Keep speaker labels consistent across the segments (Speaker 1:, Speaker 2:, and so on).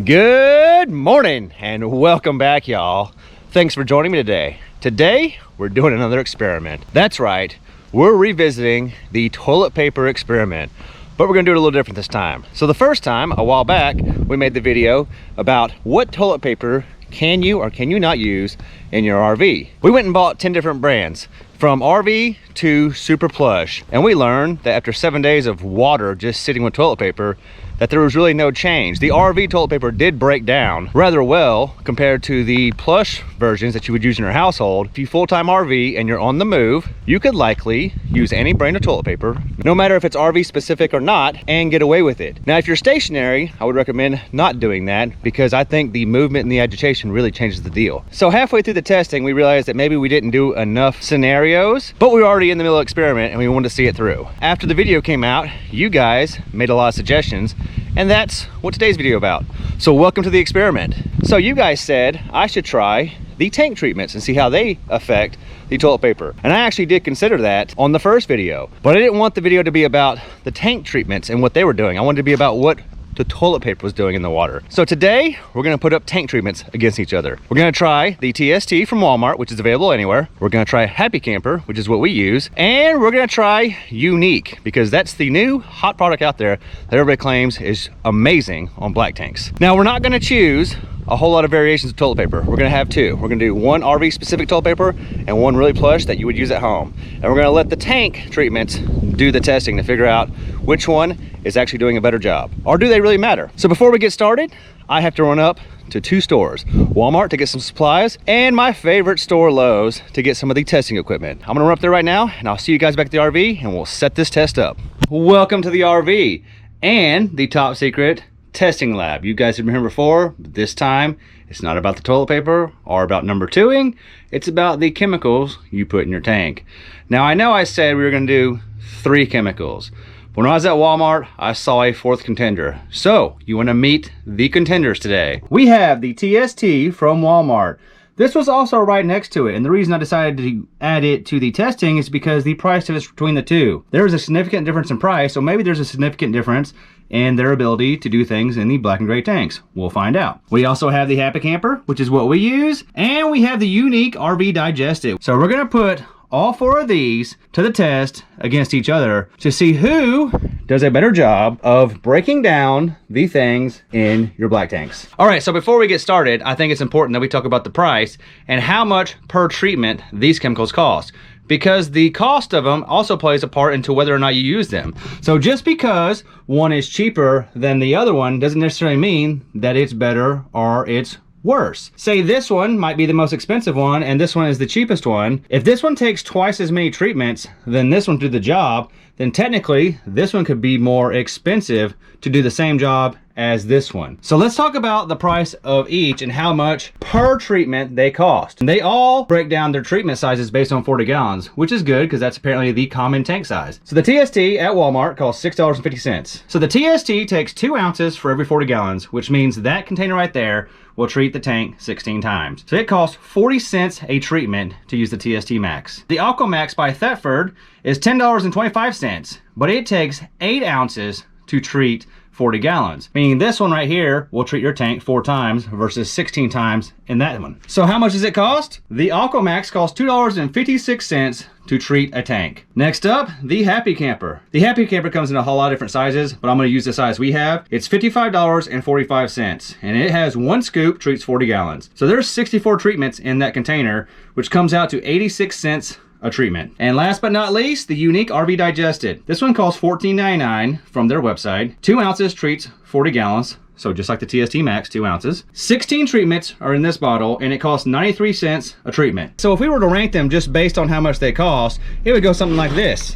Speaker 1: Good morning and welcome back, y'all. Thanks for joining me today. Today, we're doing another experiment. That's right, we're revisiting the toilet paper experiment, but we're gonna do it a little different this time. So the first time, a while back, we made the video about what toilet paper can you or can you not use in your RV. We went and bought 10 different brands, from RV to Super Plush, and we learned that after 7 days of water just sitting with toilet paper, that there was really no change. The RV toilet paper did break down rather well compared to the plush versions that you would use in your household. If you full-time RV and you're on the move, you could likely use any brand of toilet paper, no matter if it's RV specific or not, and get away with it. Now, if you're stationary, I would recommend not doing that because I think the movement and the agitation really changes the deal. So halfway through the testing, we realized that maybe we didn't do enough scenarios, but we were already in the middle of the experiment and we wanted to see it through. After the video came out, you guys made a lot of suggestions, and that's what today's video about. So welcome to the experiment. So you guys said I should try the tank treatments and see how they affect the toilet paper. And I actually did consider that on the first video, but I didn't want the video to be about the tank treatments and what they were doing. I wanted to be about what the toilet paper was doing in the water. So today we're gonna put up tank treatments against each other. We're gonna try the TST from Walmart, which is available anywhere. We're gonna try Happy Camper, which is what we use. And we're gonna try Unique, because that's the new hot product out there that everybody claims is amazing on black tanks. Now, we're not gonna choose a whole lot of variations of toilet paper. We're gonna have two. We're gonna do one RV specific toilet paper and one really plush that you would use at home. And we're gonna let the tank treatments do the testing to figure out which one is actually doing a better job, or do they really matter? So before we get started, I have to run up to two stores, Walmart to get some supplies, and my favorite store, Lowe's, to get some of the testing equipment. I'm gonna run up there right now, and I'll see you guys back at the RV, and we'll set this test up. Welcome to the RV and the top secret testing lab. You guys have been here before, but this time it's not about the toilet paper or about number twoing, it's about the chemicals you put in your tank. Now, I know I said we were gonna do 3 chemicals. When I was at Walmart, I saw a 4th contender. So you want to meet the contenders today. We have the TST from Walmart. This was also right next to it, and the reason I decided to add it to the testing is because the price difference between the two. There is a significant difference in price, so maybe there's a significant difference in their ability to do things in the black and gray tanks. We'll find out. We also have the Happy Camper, which is what we use, and we have the Unique RV Digestive. So we're gonna put all 4 of these to the test against each other to see who does a better job of breaking down the things in your black tanks. All right, so before we get started, I think it's important that we talk about the price and how much per treatment these chemicals cost, because the cost of them also plays a part into whether or not you use them. So just because one is cheaper than the other one doesn't necessarily mean that it's better or it's worse. Say this one might be the most expensive one and this one is the cheapest one. If this one takes twice as many treatments than this one to do the job, then technically this one could be more expensive to do the same job as this one. So let's talk about the price of each and how much per treatment they cost. And they all break down their treatment sizes based on 40 gallons, which is good because that's apparently the common tank size. So the TST at Walmart costs $6.50. So the TST takes 2 ounces for every 40 gallons, which means that container right there will treat the tank 16 times. So it costs 40 cents a treatment to use the TST Max. The AquaMax by Thetford is $10.25, but it takes 8 ounces to treat 40 gallons, meaning this one right here will treat your tank 4 times versus 16 times in that one. So how much does it cost? The AquaMax costs $2.56 to treat a tank. Next up, the Happy Camper. The Happy Camper comes in a whole lot of different sizes, but I'm gonna use the size we have. It's $55.45, and it has 1 scoop, treats 40 gallons. So there's 64 treatments in that container, which comes out to 86 cents a treatment. And last but not least, the Unique RV Digested. This one costs $14.99 from their website. 2 ounces treats 40 gallons. So just like the TST Max, 2 ounces. 16 treatments are in this bottle and it costs 93 cents a treatment. So if we were to rank them just based on how much they cost, it would go something like this.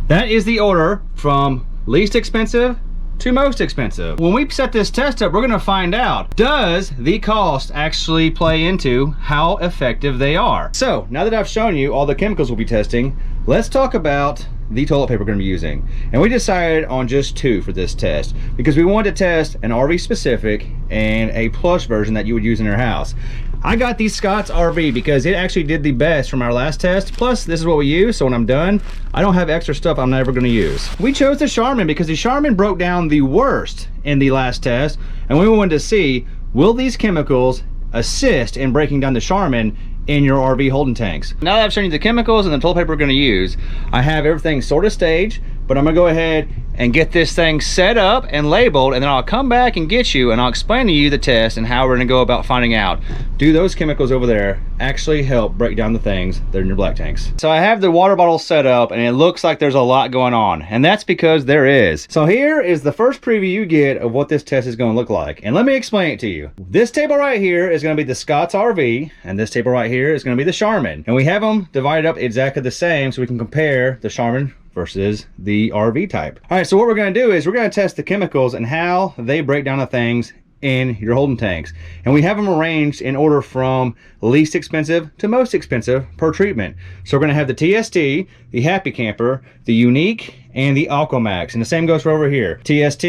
Speaker 1: That is the order from least expensive to most expensive. When we set this test up, we're gonna find out, does the cost actually play into how effective they are? So now that I've shown you all the chemicals we'll be testing, let's talk about the toilet paper we're gonna be using. And we decided on just 2 for this test because we wanted to test an RV specific and a plush version that you would use in your house. I got the Scott's RV because it actually did the best from our last test. Plus, this is what we use, so when I'm done, I don't have extra stuff I'm never gonna use. We chose the Charmin because the Charmin broke down the worst in the last test, and we wanted to see, will these chemicals assist in breaking down the Charmin in your RV holding tanks? Now that I've shown you the chemicals and the toilet paper we're gonna use, I have everything sort of staged, but I'm gonna go ahead and get this thing set up and labeled, and then I'll come back and get you and I'll explain to you the test and how we're gonna go about finding out, do those chemicals over there actually help break down the things that are in your black tanks? So I have the water bottle set up and it looks like there's a lot going on, and that's because there is. So here is the first preview you get of what this test is gonna look like. And let me explain it to you. This table right here is gonna be the Scott's RV, and this table right here is gonna be the Charmin. And we have them divided up exactly the same so we can compare the Charmin versus the RV type. All right, so what we're gonna do is we're gonna test the chemicals and how they break down the things in your holding tanks. And we have them arranged in order from least expensive to most expensive per treatment. So we're gonna have the TST, the Happy Camper, the Unique, and the AquaMax. And the same goes for over here. TST,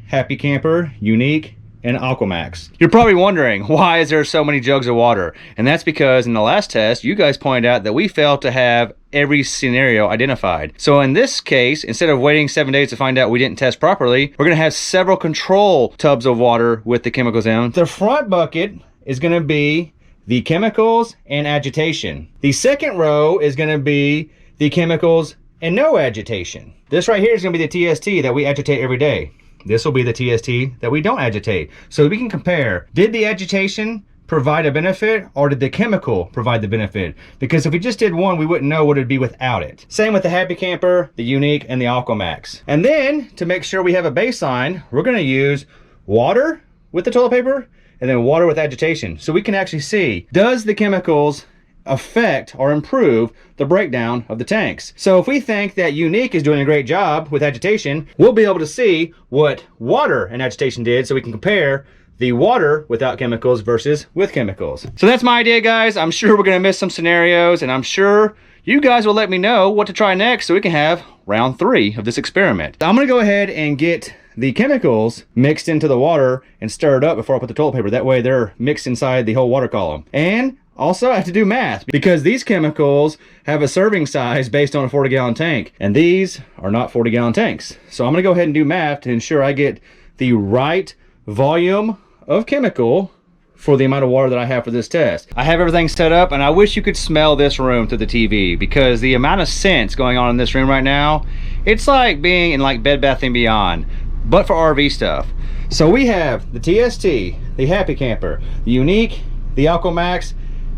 Speaker 1: Happy Camper, Unique, and AquaMax. You're probably wondering, why is there so many jugs of water? And that's because in the last test, you guys pointed out that we failed to have every scenario identified. So in this case, instead of waiting 7 days to find out we didn't test properly, we're gonna have several control tubs of water with the chemicals in them. The front bucket is gonna be the chemicals and agitation. The second row is gonna be the chemicals and no agitation. This right here is gonna be the TST that we agitate every day. This will be the TST that we don't agitate. So we can compare, did the agitation provide a benefit or did the chemical provide the benefit? Because if we just did one, we wouldn't know what it'd be without it. Same with the Happy Camper, the Unique, and the AquaMax. And then to make sure we have a baseline, we're gonna use water with the toilet paper and then water with agitation. So we can actually see, does the chemicals affect or improve the breakdown of the tanks? So if we think that Unique is doing a great job with agitation, we'll be able to see what water and agitation did so we can compare the water without chemicals versus with chemicals. So that's my idea, guys. I'm sure we're gonna miss some scenarios, and I'm sure you guys will let me know what to try next so we can have round 3 of this experiment. I'm gonna go ahead and get the chemicals mixed into the water and stir it up before I put the toilet paper. That way they're mixed inside the whole water column. And also, I have to do math because these chemicals have a serving size based on a 40-gallon tank, and these are not 40-gallon tanks. So I'm gonna go ahead and do math to ensure I get the right volume of chemical for the amount of water that I have for this test. I have everything set up, and I wish you could smell this room through the TV because the amount of scents going on in this room right now, it's like being in like Bed Bath & Beyond, but for RV stuff. So we have the TST, the Happy Camper, the Unique, the AquaMax,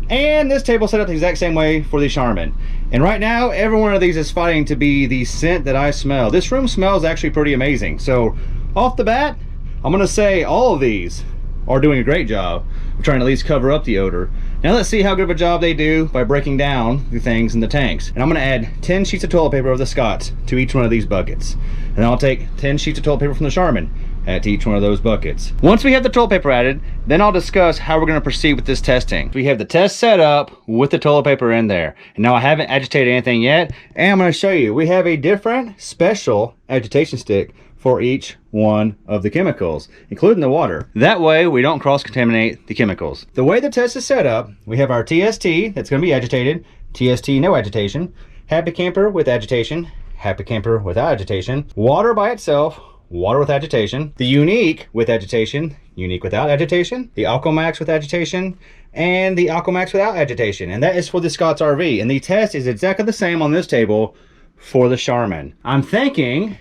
Speaker 1: and this table set up the exact same way for the Charmin. And right now, every one of these is fighting to be the scent that I smell. This room smells actually pretty amazing. So off the bat, I'm gonna say all of these are doing a great job of trying to at least cover up the odor. Now let's see how good of a job they do by breaking down the things in the tanks. And I'm gonna add 10 sheets of toilet paper of the Scott's to each one of these buckets. And I'll take 10 sheets of toilet paper from the Charmin, add to each one of those buckets. Once we have the toilet paper added, then I'll discuss how we're gonna proceed with this testing. We have the test set up with the toilet paper in there. And now I haven't agitated anything yet, and I'm gonna show you, we have a different special agitation stick for each one of the chemicals, including the water. That way we don't cross-contaminate the chemicals. The way the test is set up, we have our TST that's gonna be agitated, TST no agitation, Happy Camper with agitation, Happy Camper without agitation, water by itself, water with agitation, the Unique with agitation, Unique without agitation, the AquaMax with agitation, and the AquaMax without agitation. And that is for the Scott's RV. And the test is exactly the same on this table for the Charmin. I'm thinking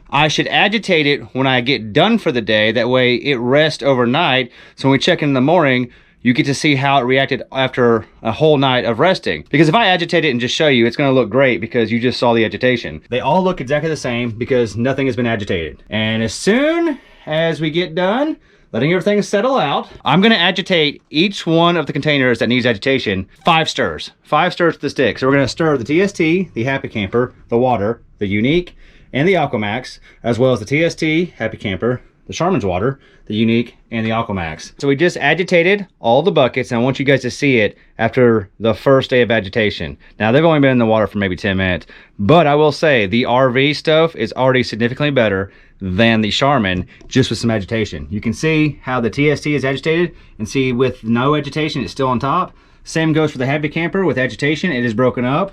Speaker 1: I should agitate it when I get done for the day. That way it rests overnight. So when we check in the morning, you get to see how it reacted after a whole night of resting. Because if I agitate it and just show you, it's gonna look great because you just saw the agitation. They all look exactly the same because nothing has been agitated. And as soon as we get done letting everything settle out, I'm gonna agitate each one of the containers that needs agitation 5 stirs. 5 stirs with the stick. So we're gonna stir the TST, the Happy Camper, the water, the Unique, and the AquaMax, as well as the TST, Happy Camper, the Charmin's water, the Unique, and the AquaMax. So we just agitated all the buckets, and I want you guys to see it after the first day of agitation. Now, they've only been in the water for maybe 10 minutes, but I will say the RV stuff is already significantly better than the Charmin, just with some agitation. You can see how the TST is agitated, and see with no agitation, it's still on top. Same goes for the Happy Camper. With agitation, it is broken up,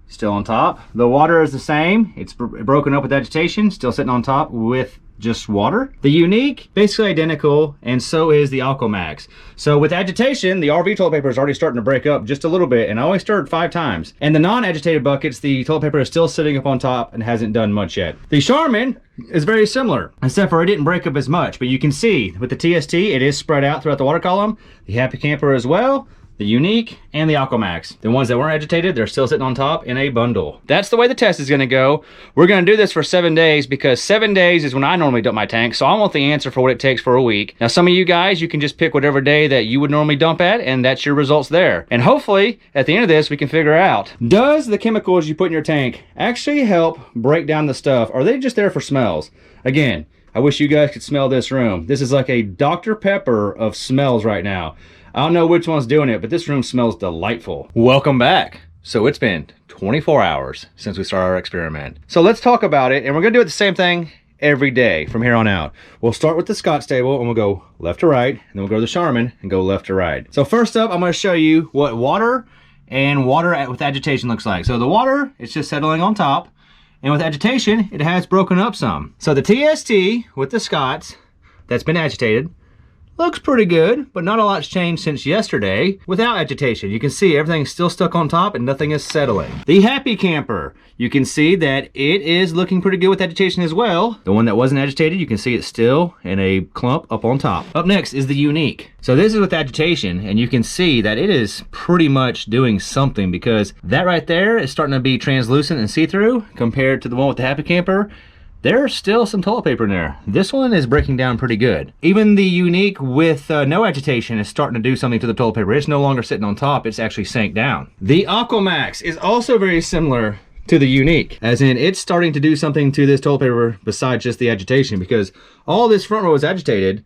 Speaker 1: still on top. The water is the same. It's broken up with agitation, still sitting on top with just water. The Unique, basically identical, and so is the AquaMax. So with agitation, the RV toilet paper is already starting to break up just a little bit, and I only stirred 5 times. And the non-agitated buckets, the toilet paper is still sitting up on top and hasn't done much yet. The Charmin is very similar, except for it didn't break up as much, but you can see with the TST, it is spread out throughout the water column. The Happy Camper as well, the Unique, and the AquaMax. The ones that weren't agitated, they're still sitting on top in a bundle. That's the way the test is gonna go. We're gonna do this for 7 days because 7 days is when I normally dump my tank, so I want the answer for what it takes for a week. Now, some of you guys, you can just pick whatever day that you would normally dump at, and that's your results there. And hopefully, at the end of this, we can figure out, does the chemicals you put in your tank actually help break down the stuff, or are they just there for smells? Again, I wish you guys could smell this room. This is like a Dr. Pepper of smells right now. I don't know which one's doing it, but this room smells delightful. Welcome back. So it's been 24 hours since we started our experiment. So let's talk about it, and we're gonna do it the same thing every day from here on out. We'll start with the Scott's table, and we'll go left to right, and then we'll go to the Charmin and go left to right. So first up, I'm gonna show you what water and water with agitation looks like. So the water, it's just settling on top, and with agitation, it has broken up some. So the TST with the Scott's that's been agitated looks pretty good, but not a lot's changed since yesterday. Without agitation, you can see everything's still stuck on top and nothing is settling. The Happy Camper, you can see that it is looking pretty good with agitation as well. The one that wasn't agitated, you can see it's still in a clump up on top. Up next is the Unique. So this is with agitation, and you can see that it is pretty much doing something, because that right there is starting to be translucent and see-through compared to the one with the Happy Camper. There's still some toilet paper in there. This one is breaking down pretty good. Even the Unique with no agitation is starting to do something to the toilet paper. It's no longer sitting on top, it's actually sank down. The AquaMax is also very similar to the Unique, as in it's starting to do something to this toilet paper besides just the agitation, because all this front row is agitated,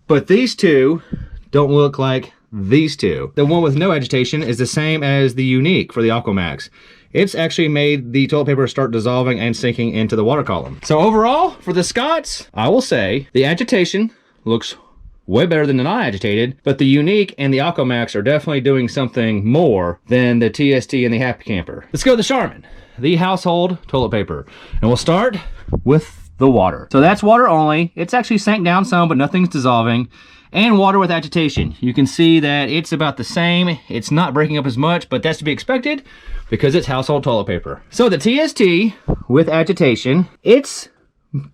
Speaker 1: but these two don't look like these two. The one with no agitation is the same as the Unique for the AquaMax. It's actually made the toilet paper start dissolving and sinking into the water column. So overall, for the Scott's, I will say the agitation looks way better than the non-agitated, but the Unique and the AquaMax are definitely doing something more than the TST and the Happy Camper. Let's go to the Charmin, the household toilet paper. And we'll start with the water. So that's water only. It's actually sank down some, but nothing's dissolving. And water with agitation. You can see that it's about the same. It's not breaking up as much, but that's to be expected because it's household toilet paper. So the TST with agitation, it's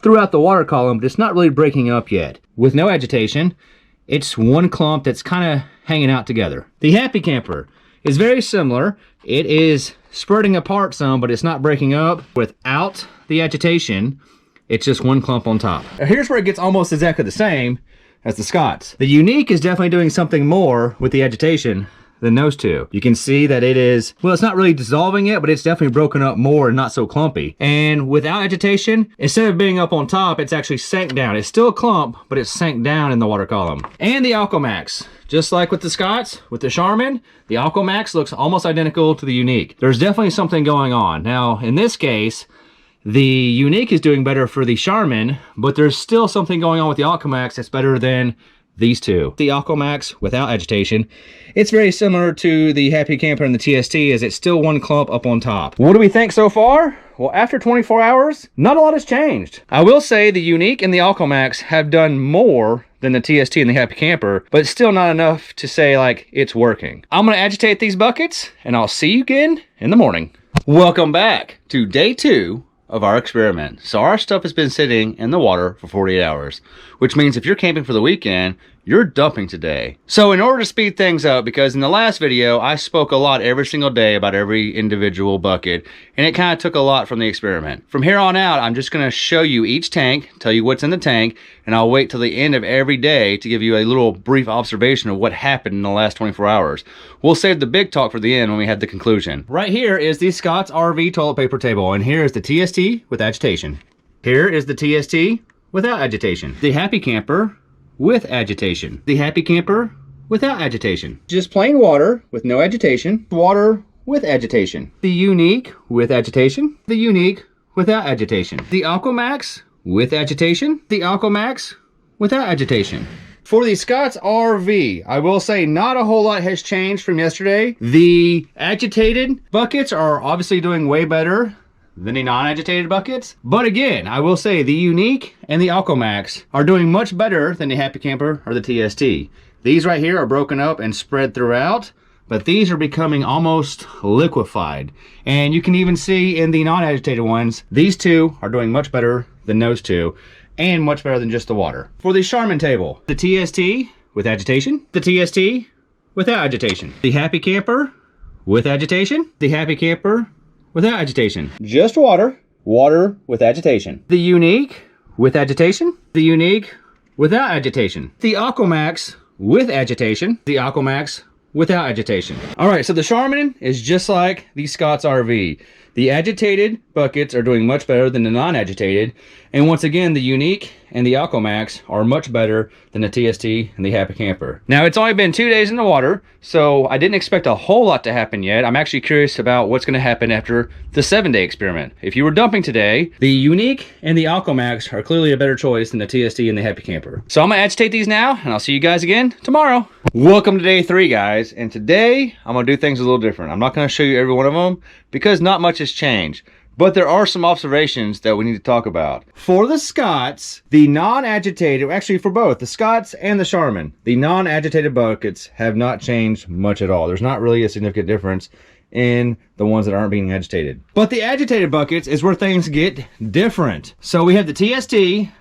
Speaker 1: throughout the water column, but it's not really breaking up yet. With no agitation, it's one clump that's kind of hanging out together. The Happy Camper is very similar. It is spreading apart some, but it's not breaking up. Without the agitation, it's just one clump on top. Now here's where it gets almost exactly the same as the Scott's. The Unique is definitely doing something more with the agitation than those two. You can see that it is, well, it's not really dissolving yet, but it's definitely broken up more and not so clumpy. And without agitation, instead of being up on top, it's actually sank down. It's still a clump, but it's sank down in the water column. And the AquaMax, just like with the Scott's, with the Charmin, the AquaMax looks almost identical to the Unique. There's definitely something going on. Now, in this case, the Unique is doing better for the Charmin, but there's still something going on with the AquaMax that's better than these two. The AquaMax without agitation, it's very similar to the Happy Camper and the TST, as it's still one clump up on top. What do we think so far? Well, after 24 hours, not a lot has changed. I will say the Unique and the AquaMax have done more than the TST and the Happy Camper, but still not enough to say like it's working. I'm gonna agitate these buckets and I'll see you again in the morning. Welcome back to day 2 of our experiment. So our stuff has been sitting in the water for 48 hours, which means if you're camping for the weekend, you're dumping today. So in order to speed things up, because in the last video, I spoke a lot every single day about every individual bucket, and it kind of took a lot from the experiment. From here on out, I'm just gonna show you each tank, tell you what's in the tank, and I'll wait till the end of every day to give you a little brief observation of what happened in the last 24 hours. We'll save the big talk for the end when we have the conclusion. Right here is the Scott's RV toilet paper table, and here is the TST with agitation. Here is the TST without agitation. The Happy Camper with agitation. The Happy Camper without agitation. Just plain water with no agitation. Water with agitation. The Unique with agitation. The Unique without agitation. The AquaMax with agitation. The AquaMax without agitation. For the Scott's RV, I will say not a whole lot has changed from yesterday. The agitated buckets are obviously doing way better than the non-agitated buckets. But again, I will say the Unique and the AquaMax are doing much better than the Happy Camper or the TST. These right here are broken up and spread throughout, but these are becoming almost liquefied. And you can even see in the non-agitated ones, these two are doing much better than those two, and much better than just the water. For the Charmin table, the TST with agitation, the TST without agitation, the Happy Camper with agitation, the Happy Camper without agitation. Just water, water with agitation. The Unique with agitation, the Unique without agitation. The AquaMax with agitation, the AquaMax without agitation. All right, so the Charmin is just like the Scott's RV. The agitated buckets are doing much better than the non-agitated. And once again, the Unique and the AquaMax are much better than the TST and the Happy Camper. Now, it's only been 2 days in the water, so I didn't expect a whole lot to happen yet. I'm actually curious about what's gonna happen after the 7-day experiment. If you were dumping today, the Unique and the AquaMax are clearly a better choice than the TST and the Happy Camper. So I'm gonna agitate these now, and I'll see you guys again tomorrow. Welcome to day 3, guys. And today, I'm gonna do things a little different. I'm not gonna show you every one of them because not much has changed. But there are some observations that we need to talk about. For the Scotts, the non-agitated, actually for both, the Scotts and the Charmin, the non-agitated buckets have not changed much at all. There's not really a significant difference in the ones that aren't being agitated. But the agitated buckets is where things get different. So we have the TST,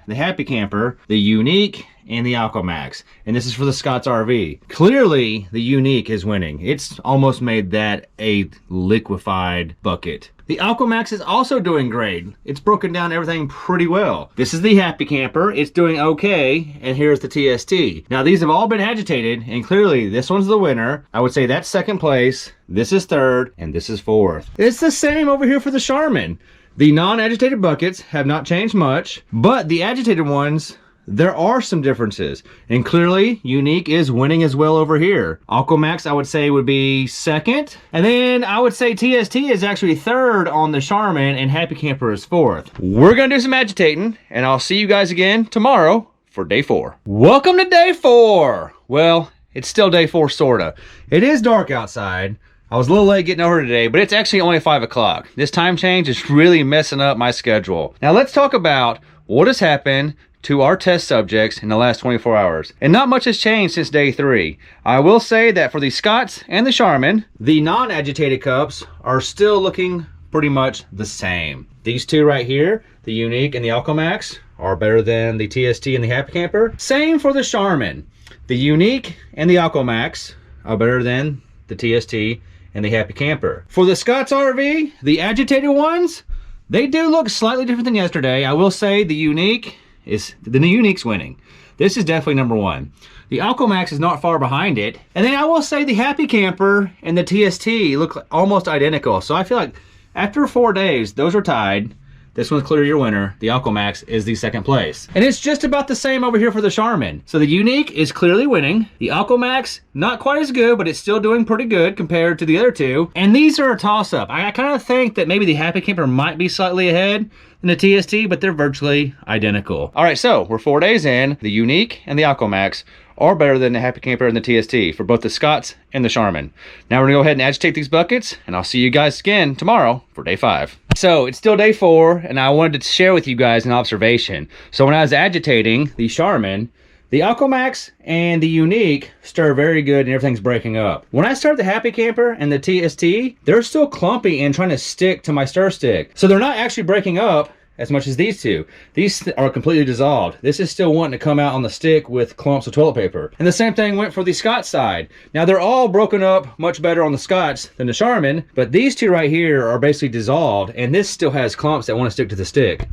Speaker 1: the Happy Camper, the Unique, and the AquaMax. And this is for the Scott's RV. Clearly, the Unique is winning. It's almost made that a liquefied bucket. The AquaMax is also doing great. It's broken down everything pretty well. This is the Happy Camper. It's doing okay. And here's the TST. Now, these have all been agitated, and clearly this one's the winner. I would say that's second place. This is third, and this is fourth. It's the same over here for the Charmin. The non-agitated buckets have not changed much, but the agitated ones, there are some differences, and clearly Unique is winning as well over here. AquaMax, I would say, would be second, and then I would say TST is actually third on the Charmin, and Happy Camper is fourth. We're gonna do some agitating, and I'll see you guys again tomorrow for day 4. Welcome to day 4. Well, it's still day 4, sorta. It is dark outside. I was a little late getting over today, but it's actually only 5 o'clock. This time change is really messing up my schedule. Now let's talk about what has happened to our test subjects in the last 24 hours. And not much has changed since day 3. I will say that for the Scotts and the Charmin, the non-agitated cups are still looking pretty much the same. These two right here, the Unique and the AquaMax, are better than the TST and the Happy Camper. Same for the Charmin. The Unique and the AquaMax are better than the TST and the Happy Camper. For the Scott's RV, the agitated ones, they do look slightly different than yesterday. I will say the Unique's winning. This is definitely number 1. The AquaMax is not far behind it. And then I will say the Happy Camper and the TST look almost identical. So I feel like after 4 days, those are tied. This one's clearly your winner. The AquaMax is the second place. And it's just about the same over here for the Charmin. So the Unique is clearly winning. The AquaMax, not quite as good, but it's still doing pretty good compared to the other two. And these are a toss-up. I kind of think that maybe the Happy Camper might be slightly ahead than the TST, but they're virtually identical. All right, so we're 4 days in. The Unique and the AquaMax are better than the Happy Camper and the TST for both the Scotts and the Charmin. Now we're gonna go ahead and agitate these buckets, and I'll see you guys again tomorrow for day 5. So it's still day 4, and I wanted to share with you guys an observation. So when I was agitating the Charmin, the AquaMax and the Unique stir very good and everything's breaking up. When I start the Happy Camper and the TST, they're still clumpy and trying to stick to my stir stick. So they're not actually breaking up as much as these two. These are completely dissolved. This is still wanting to come out on the stick with clumps of toilet paper. And the same thing went for the Scotts side. Now they're all broken up much better on the Scotts than the Charmin, but these two right here are basically dissolved, and this still has clumps that want to stick to the stick.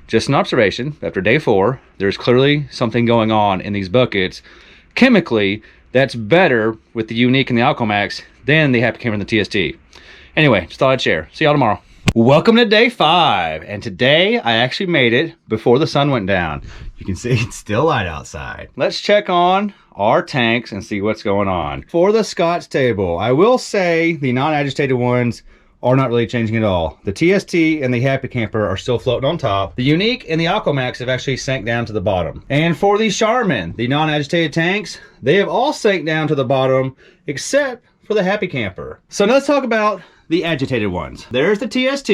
Speaker 1: Just an observation, after day 4, there's clearly something going on in these buckets chemically that's better with the Unique and the AquaMax than the Happy Camper and the TST. Anyway, just thought I'd share. See y'all tomorrow. Welcome to day 5, and today I actually made it before the sun went down. You can see it's still light outside. Let's check on our tanks and see what's going on. For the Scott's table, I will say the non-agitated ones are not really changing at all. The TST and the Happy Camper are still floating on top. The Unique and the AquaMax have actually sank down to the bottom. And for the Charmin, the non-agitated tanks, they have all sank down to the bottom except for the Happy Camper. So now let's talk about the agitated ones. There's the TST,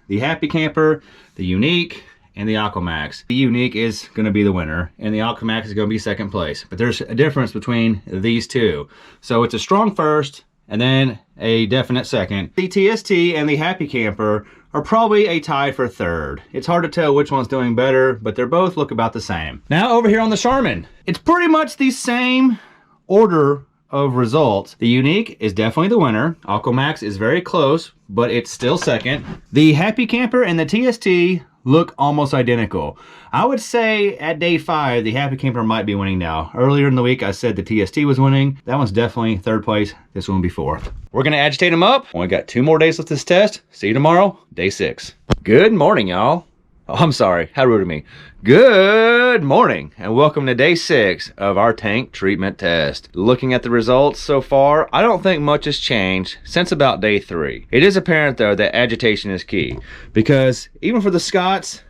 Speaker 1: the Happy Camper, the Unique, and the AquaMax. The Unique is going to be the winner, and the AquaMax is going to be second place. But there's a difference between these two. So it's a strong first, and then a definite second. The TST and the Happy Camper are probably a tie for third. It's hard to tell which one's doing better, but they both look about the same. Now over here on the Charmin, it's pretty much the same order of results. The Unique is definitely the winner. AquaMax is very close, but it's still second. The Happy Camper and the TST look almost identical. I would say at day 5, the Happy Camper might be winning now. Earlier in the week, I said the TST was winning. That one's definitely third place. This one will be fourth. We're gonna agitate them up. Only got 2 more days with this test. See you tomorrow, day 6. Good morning, y'all. Oh, I'm sorry, how rude of me. Good morning, and welcome to day 6 of our tank treatment test. Looking at the results so far, I don't think much has changed since about day 3. It is apparent though that agitation is key, because even for the Scotts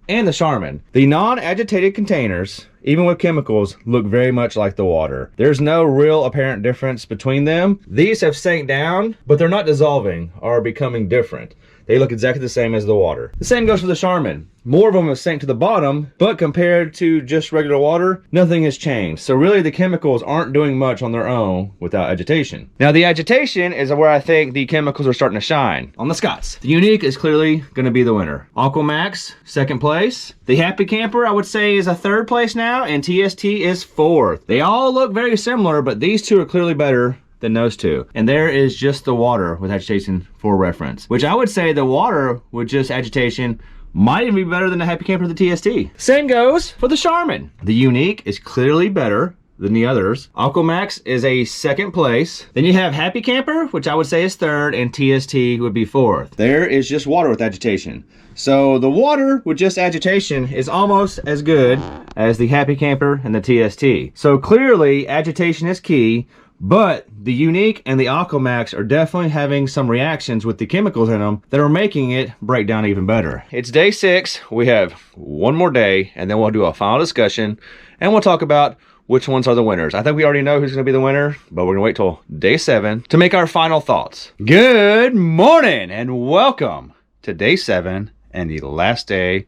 Speaker 1: and the Charmin, the non-agitated containers, even with chemicals, look very much like the water. There's no real apparent difference between them. These have sank down, but they're not dissolving or becoming different. They look exactly the same as the water. The same goes for the Charmin. More of them have sank to the bottom, but compared to just regular water, nothing has changed. So really the chemicals aren't doing much on their own without agitation. Now the agitation is where I think the chemicals are starting to shine. On the Scotts, the Unique is clearly going to be the winner. AquaMax, second place. The Happy Camper, I would say, is a third place now, and TST is fourth. They all look very similar, but these two are clearly better than those two. And there is just the water with agitation for reference, which I would say the water with just agitation might even be better than the Happy Camper or the TST. Same goes for the Charmin. The Unique is clearly better than the others. AquaMax is a second place. Then you have Happy Camper, which I would say is third, and TST would be fourth. There is just water with agitation. So the water with just agitation is almost as good as the Happy Camper and the TST. So clearly agitation is key, but the Unique and the AquaMax are definitely having some reactions with the chemicals in them that are making it break down even better. It's day 6. We have one more day, and then we'll do a final discussion, and we'll talk about which ones are the winners. I think we already know who's going to be the winner, but we're going to wait till day 7 to make our final thoughts. Good morning, and welcome to day 7 and the last day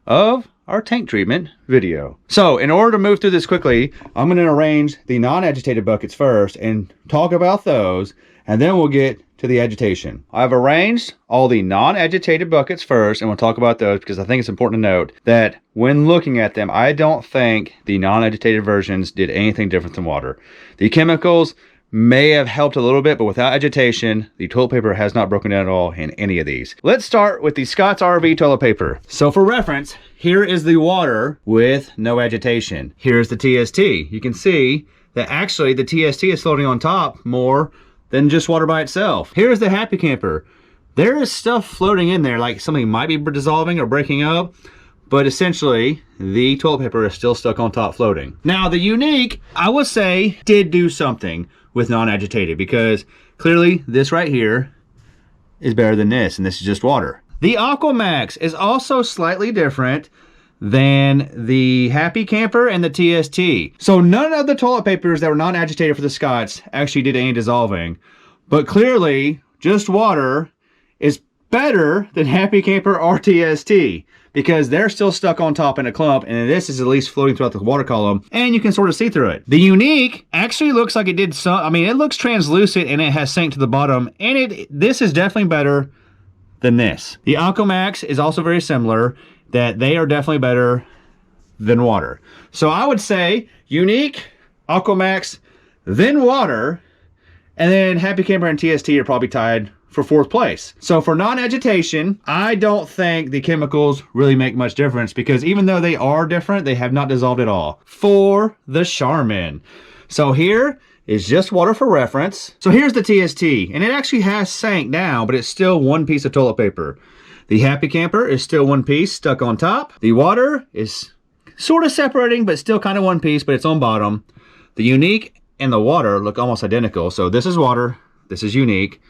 Speaker 1: of our tank treatment video. So in order to move through this quickly, I'm going to arrange the non-agitated buckets first and talk about those, and then we'll get to the agitation. I've arranged all the non-agitated buckets first, and we'll talk about those because I think it's important to note that when looking at them, I don't think the non-agitated versions did anything different than water. The chemicals may have helped a little bit, but without agitation, the toilet paper has not broken down at all in any of these. Let's start with the Scott's RV toilet paper. So for reference, here is the water with no agitation. Here's the TST. You can see that actually the TST is floating on top more than just water by itself. Here's the Happy Camper. There is stuff floating in there, like something might be dissolving or breaking up, but essentially the toilet paper is still stuck on top floating. Now the Unique, I would say, did do something with non-agitated, because clearly this right here is better than this, and this is just water. The AquaMax is also slightly different than the Happy Camper and the TST. So none of the toilet papers that were non-agitated for the Scotts actually did any dissolving, but clearly just water is better than Happy Camper or TST, because they're still stuck on top in a clump, and this is at least floating throughout the water column, and you can sort of see through it. The Unique actually looks like it did some, I mean, it looks translucent and it has sank to the bottom, and this is definitely better than this. The AquaMax is also very similar, that they are definitely better than water. So I would say Unique, AquaMax, then water, and then Happy Camper and TST are probably tied for 4th place. So for non-agitation, I don't think the chemicals really make much difference, because even though they are different, they have not dissolved at all. For the Charmin, so here is just water for reference. So here's the TST, and it actually has sank down, but it's still one piece of toilet paper. The Happy Camper is still one piece stuck on top. The water is sort of separating, but still kind of one piece, but it's on bottom. The Unique and the water look almost identical. So this is water, this is Unique.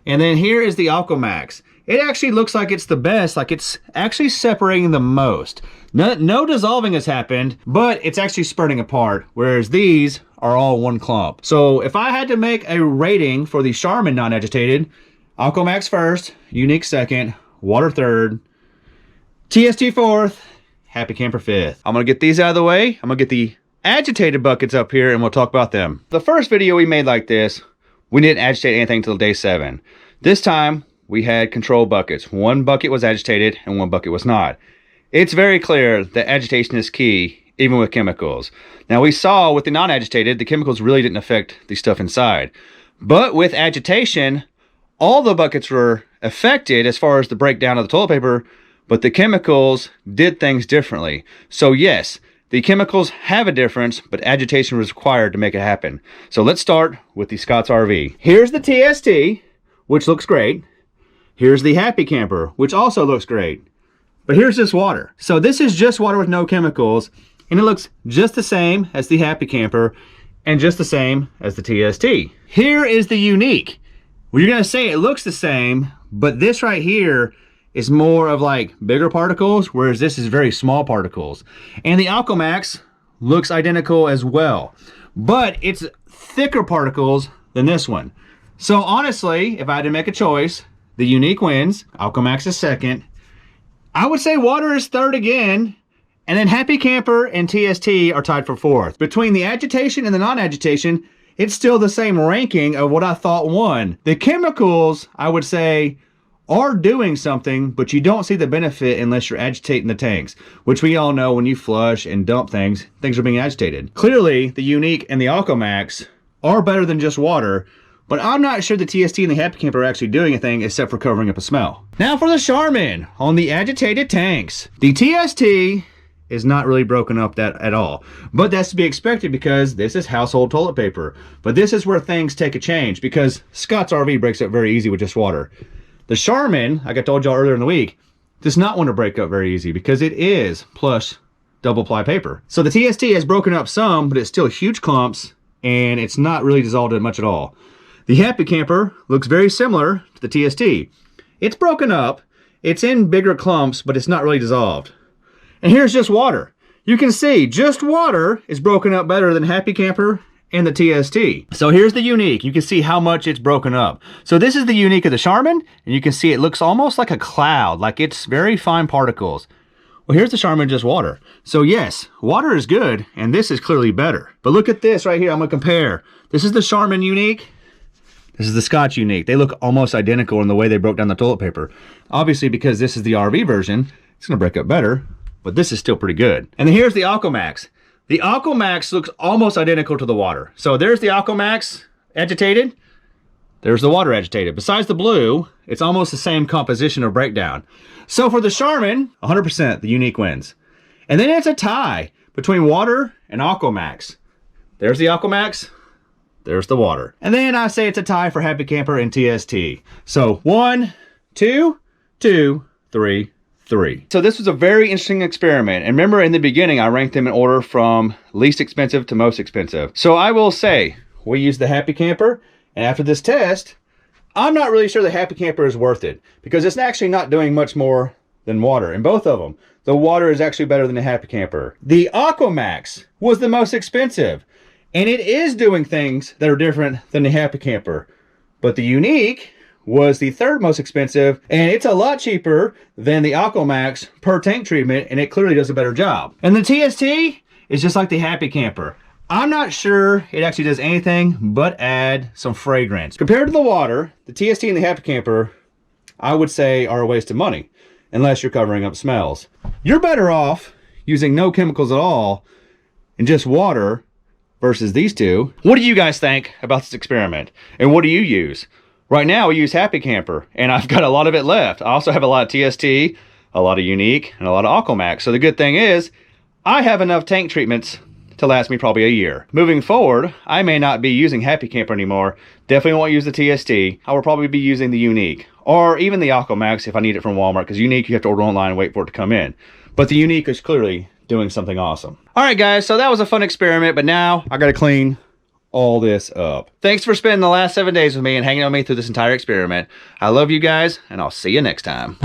Speaker 1: And then here is the AquaMax. It actually looks like it's the best, like it's actually separating the most. No dissolving has happened, but it's actually spreading apart, whereas these are all one clump. So if I had to make a rating for the Charmin non-agitated, AquaMax first, Unique second, water third, TST fourth, Happy Camper fifth. I'm gonna get these out of the way. I'm gonna get the agitated buckets up here and we'll talk about them. The first video we made like this, we didn't agitate anything until day 7. This time, we had control buckets. One bucket was agitated and one bucket was not. It's very clear that agitation is key, even with chemicals. Now we saw with the non-agitated, the chemicals really didn't affect the stuff inside. But with agitation, all the buckets were affected as far as the breakdown of the toilet paper, but the chemicals did things differently. So yes, the chemicals have a difference, but agitation was required to make it happen. So let's start with the Scott's RV. Here's the TST, which looks great. Here's the Happy Camper, which also looks great. But here's just water. So this is just water with no chemicals, and it looks just the same as the Happy Camper and just the same as the TST. Here is the Unique. Well, you're gonna say it looks the same, but this right here is more of like bigger particles, whereas this is very small particles. And the AquaMax looks identical as well, but it's thicker particles than this one. So honestly, if I had to make a choice, the Unique wins, AquaMax is second. I would say water is third again, and then Happy Camper and TST are tied for fourth. Between the agitation and the non-agitation, it's still the same ranking of what I thought won. The chemicals, I would say, are doing something, but you don't see the benefit unless you're agitating the tanks, which we all know when you flush and dump things, things are being agitated. Clearly, the Unique and the AquaMax are better than just water, but I'm not sure the TST and the Happy Camper are actually doing anything except for covering up a smell. Now for the Charmin on the agitated tanks. The TST is not really broken up that at all, but that's to be expected because this is household toilet paper. But this is where things take a change because Scott's RV breaks up very easy with just water. The Charmin, like I told y'all earlier in the week, does not want to break up very easy because it is plush double ply paper. So the TST has broken up some, but it's still huge clumps and it's not really dissolved in much at all. The Happy Camper looks very similar to the TST. It's broken up, it's in bigger clumps, but it's not really dissolved. And here's just water. You can see just water is broken up better than Happy Camper and the TST. So here's the Unique. You can see how much it's broken up. So this is the Unique of the Charmin, and you can see it looks almost like a cloud, like it's very fine particles. Well, here's the Charmin, just water. So yes, water is good, and this is clearly better. But look at this right here, I'm gonna compare. This is the Charmin Unique. This is the Scotch Unique. They look almost identical in the way they broke down the toilet paper. Obviously, because this is the RV version, it's gonna break up better, but this is still pretty good. And then here's the AquaMax. The AquaMax looks almost identical to the water. So there's the AquaMax agitated, there's the water agitated. Besides the blue, it's almost the same composition of breakdown. So for the Charmin, 100% the Unique wins. And then it's a tie between water and AquaMax. There's the AquaMax, there's the water. And then I say it's a tie for Happy Camper and TST. So 1, 2, 2, 3, 3. So this was a very interesting experiment. And remember in the beginning, I ranked them in order from least expensive to most expensive. So I will say, we used the Happy Camper, and after this test, I'm not really sure the Happy Camper is worth it because it's actually not doing much more than water in both of them. The water is actually better than the Happy Camper. The AquaMax was the most expensive, and it is doing things that are different than the Happy Camper. But the Unique was the third most expensive, and it's a lot cheaper than the AquaMax per tank treatment, and it clearly does a better job. And the TST is just like the Happy Camper. I'm not sure it actually does anything but add some fragrance. Compared to the water, the TST and the Happy Camper, I would say are a waste of money, unless you're covering up smells. You're better off using no chemicals at all and just water versus these two. What do you guys think about this experiment? And what do you use? Right now we use Happy Camper, and I've got a lot of it left. I also have a lot of TST, a lot of Unique, and a lot of AquaMax. So the good thing is, I have enough tank treatments to last me probably a year. Moving forward, I may not be using Happy Camper anymore. Definitely won't use the TST. I will probably be using the Unique, or even the AquaMax if I need it from Walmart, because Unique you have to order online and wait for it to come in. But the Unique is clearly doing something awesome. All right, guys, so that was a fun experiment, but now I gotta clean all this up. Thanks for spending the last 7 days with me and hanging on me through this entire experiment. I love you guys, and I'll see you next time.